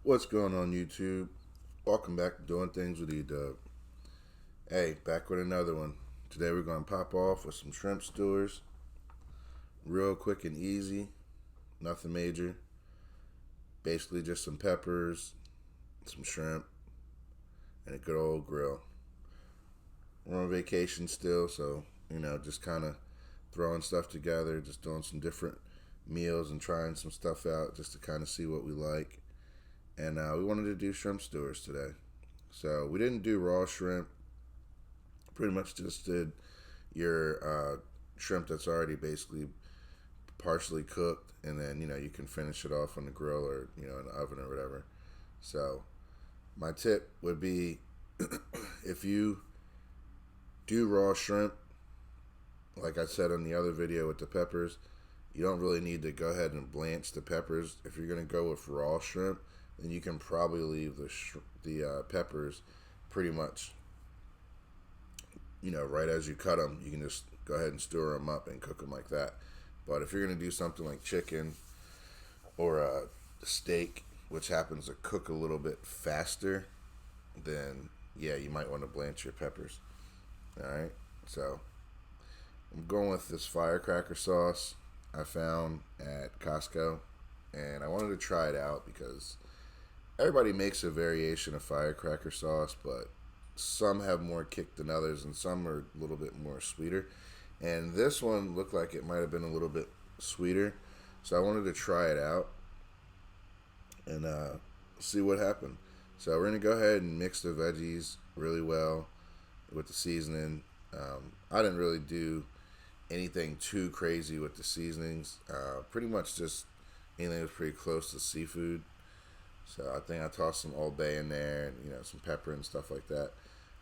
What's going on, YouTube? Welcome back to Doing Things with E-Dub. Hey, back with another one. Today we're going to pop off with some shrimp skewers. Real quick and easy. Nothing major. Basically just some peppers, some shrimp, and a good old grill. We're on vacation still, so, just kind of throwing stuff together, just doing some different meals and trying some stuff out just to kind of see what we like. And we wanted to do shrimp skewers today. So we didn't do raw shrimp. Pretty much just did your shrimp that's already basically partially cooked, and then you can finish it off on the grill or in the oven or whatever. So my tip would be if you do raw shrimp, like I said on the other video with the peppers, you don't really need to go ahead and blanch the peppers. If you're gonna go with raw shrimp, then you can probably leave the peppers pretty much, right as you cut them. You can just go ahead and stir them up and cook them like that. But if you're gonna do something like chicken or a steak, which happens to cook a little bit faster, then yeah, you might want to blanch your peppers. All right, so I'm going with this firecracker sauce I found at Costco, and I wanted to try it out because everybody makes a variation of firecracker sauce, but some have more kick than others, and some are a little bit more sweeter. And this one looked like it might have been a little bit sweeter, so I wanted to try it out and see what happened. So we're gonna go ahead and mix the veggies really well with the seasoning. I didn't really do anything too crazy with the seasonings. Pretty much just anything that was pretty close to seafood. So I think I tossed some Old Bay in there and some pepper and stuff like that.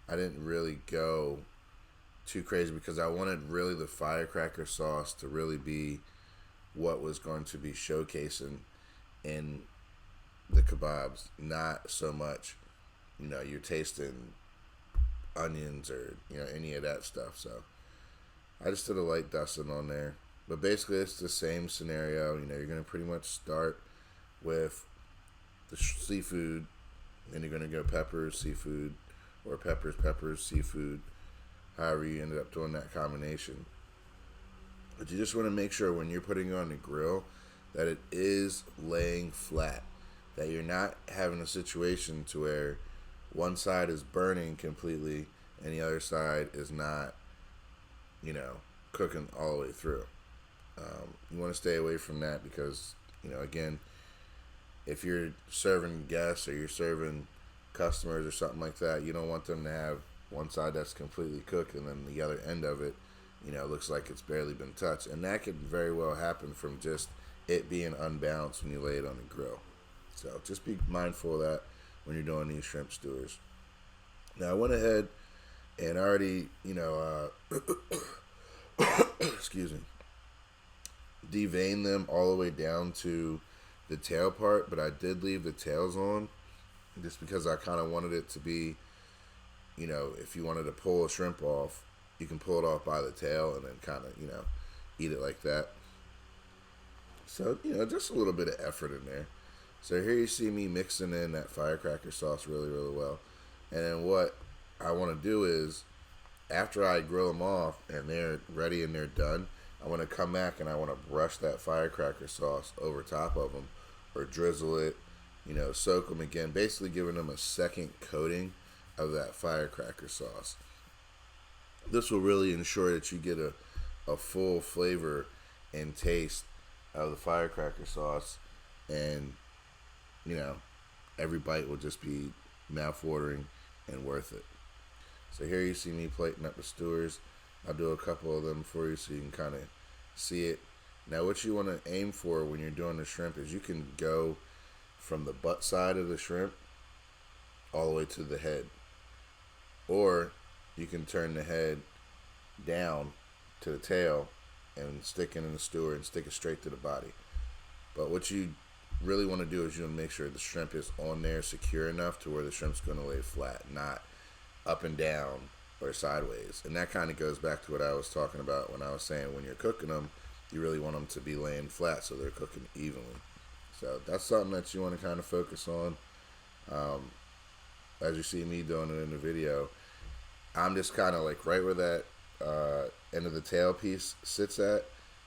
I didn't really go too crazy because I wanted really the firecracker sauce to really be what was going to be showcasing in the kebabs, not so much you're tasting onions or any of that stuff. So I just did a light dusting on there, but basically it's the same scenario. You're gonna pretty much start with the seafood, then you're gonna go peppers, seafood, or peppers, seafood, however you ended up doing that combination. But you just want to make sure when you're putting it on the grill that it is laying flat, that you're not having a situation to where one side is burning completely and the other side is not, cooking all the way through. You want to stay away from that because, again, if you're serving guests or you're serving customers or something like that, you don't want them to have one side that's completely cooked and then the other end of it, looks like it's barely been touched. And that could very well happen from just it being unbalanced when you lay it on the grill. So just be mindful of that when you're doing these shrimp skewers. Now I went ahead and already, excuse me, deveined them all the way down to the tail part, but I did leave the tails on just because I kind of wanted it to be, if you wanted to pull a shrimp off, you can pull it off by the tail and then kind of, eat it like that. So, just a little bit of effort in there. So here you see me mixing in that firecracker sauce really, really well. And then what I want to do is, after I grill them off and they're ready and they're done, I want to come back and I want to brush that firecracker sauce over top of them or drizzle it, soak them again, basically giving them a second coating of that firecracker sauce. This will really ensure that you get a full flavor and taste of the firecracker sauce, and every bite will just be mouth-watering and worth it. So here you see me plating up the skewers. I'll do a couple of them for you so you can kind of see it. Now what you want to aim for when you're doing the shrimp is you can go from the butt side of the shrimp all the way to the head. Or you can turn the head down to the tail and stick it in the skewer and stick it straight to the body. But what you really want to do is you want to make sure the shrimp is on there secure enough to where the shrimp's going to lay flat, not up and down or sideways. And that kind of goes back to what I was talking about when I was saying when you're cooking them, you really want them to be laying flat so they're cooking evenly. So that's something that you want to kind of focus on. as you see me doing it in the video, I'm just kind of like right where that end of the tail piece sits at.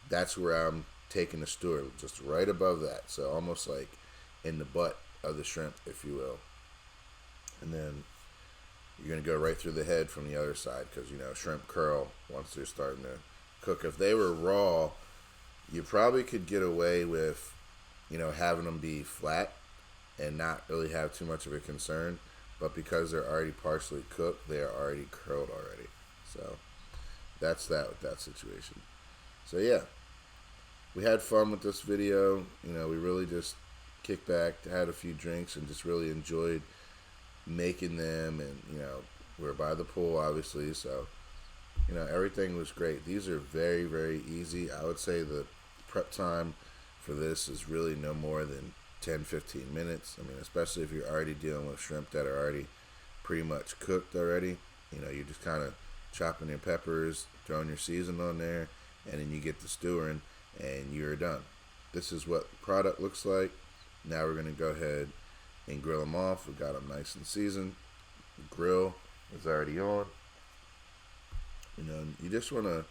That's where I'm taking the skewer, just right above that. So almost like in the butt of the shrimp, if you will. And then you're going to go right through the head from the other side because, shrimp curl once they're starting to cook. If they were raw, you probably could get away with, having them be flat and not really have too much of a concern. But because they're already partially cooked, they are already curled already. So that's that with that situation. So yeah, we had fun with this video. We really just kicked back, had a few drinks, and just really enjoyed making them. And we're by the pool, obviously, so everything was great. These are very, very easy. I would say the prep time for this is really no more than 10-15 minutes. I mean, especially if you're already dealing with shrimp that are already pretty much cooked already. You're just kind of chopping your peppers, throwing your seasoning on there, and then you get the stewing, and you're done. This is what the product looks like. Now we're going to go ahead and grill them off. We got them nice and seasoned. The grill is already on. You just want to,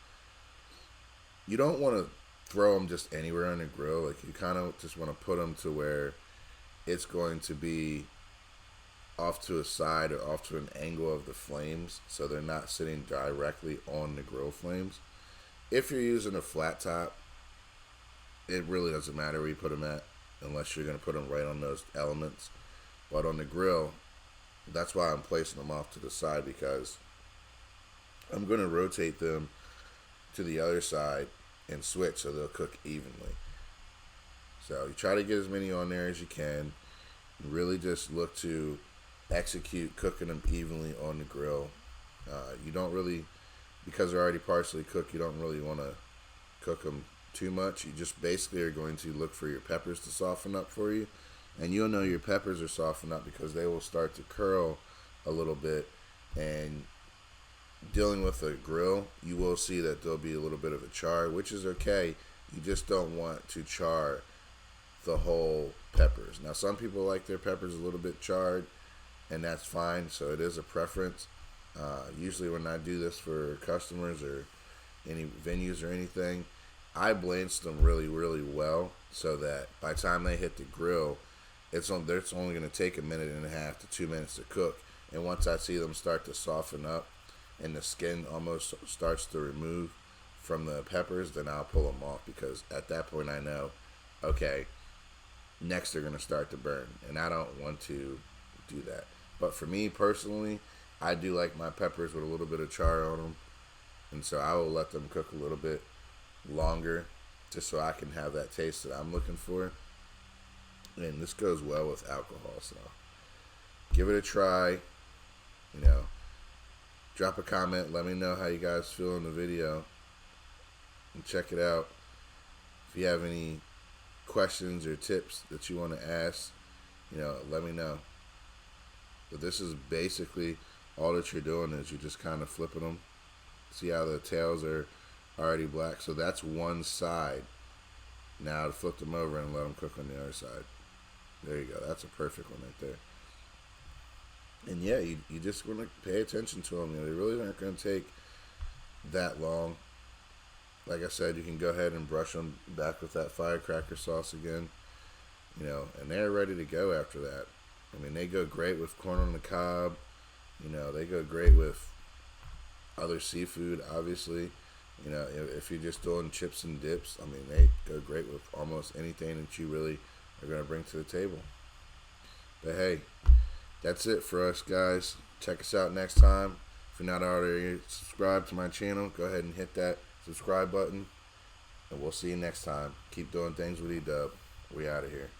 you don't want to throw them just anywhere on the grill. Like, you kind of just want to put them to where it's going to be off to a side or off to an angle of the flames, so they're not sitting directly on the grill flames. If you're using a flat top, it really doesn't matter where you put them at, unless you're going to put them right on those elements. But on the grill, that's why I'm placing them off to the side, because I'm going to rotate them to the other side and switch so they'll cook evenly. So you try to get as many on there as you can. Really just look to execute cooking them evenly on the grill. You don't really, because they're already partially cooked, you don't really want to cook them too much. You just basically are going to look for your peppers to soften up for you. And you'll know your peppers are softened up because they will start to curl a little bit. And dealing with a grill, you will see that there'll be a little bit of a char, which is okay. You just don't want to char the whole peppers. Now, some people like their peppers a little bit charred, and that's fine. So it is a preference. Usually when I do this for customers or any venues or anything, I blanch them really, really well so that by the time they hit the grill, it's only going to take 1.5 minutes to 2 minutes to cook. And once I see them start to soften up and the skin almost starts to remove from the peppers, then I'll pull them off, because at that point I know, okay, next they're going to start to burn, and I don't want to do that. But for me personally, I do like my peppers with a little bit of char on them, and so I will let them cook a little bit longer just so I can have that taste that I'm looking for. And this goes well with alcohol, so give it a try. Drop a comment, let me know how you guys feel in the video, and check it out. If you have any questions or tips that you want to ask, let me know. But this is basically all that you're doing, is you're just kind of flipping them. See how the tails are already black? So that's one side. Now to flip them over and let them cook on the other side. There you go. That's a perfect one right there. And yeah, you just want to pay attention to them. They really aren't going to take that long. Like I said, you can go ahead and brush them back with that firecracker sauce again. And they're ready to go after that. I mean, they go great with corn on the cob. They go great with other seafood, obviously. If you're just doing chips and dips, I mean, they go great with almost anything that you really are going to bring to the table. But hey, that's it for us, guys. Check us out next time. If you're not already subscribed to my channel, go ahead and hit that subscribe button. And we'll see you next time. Keep doing things with E-Dub. We out of here.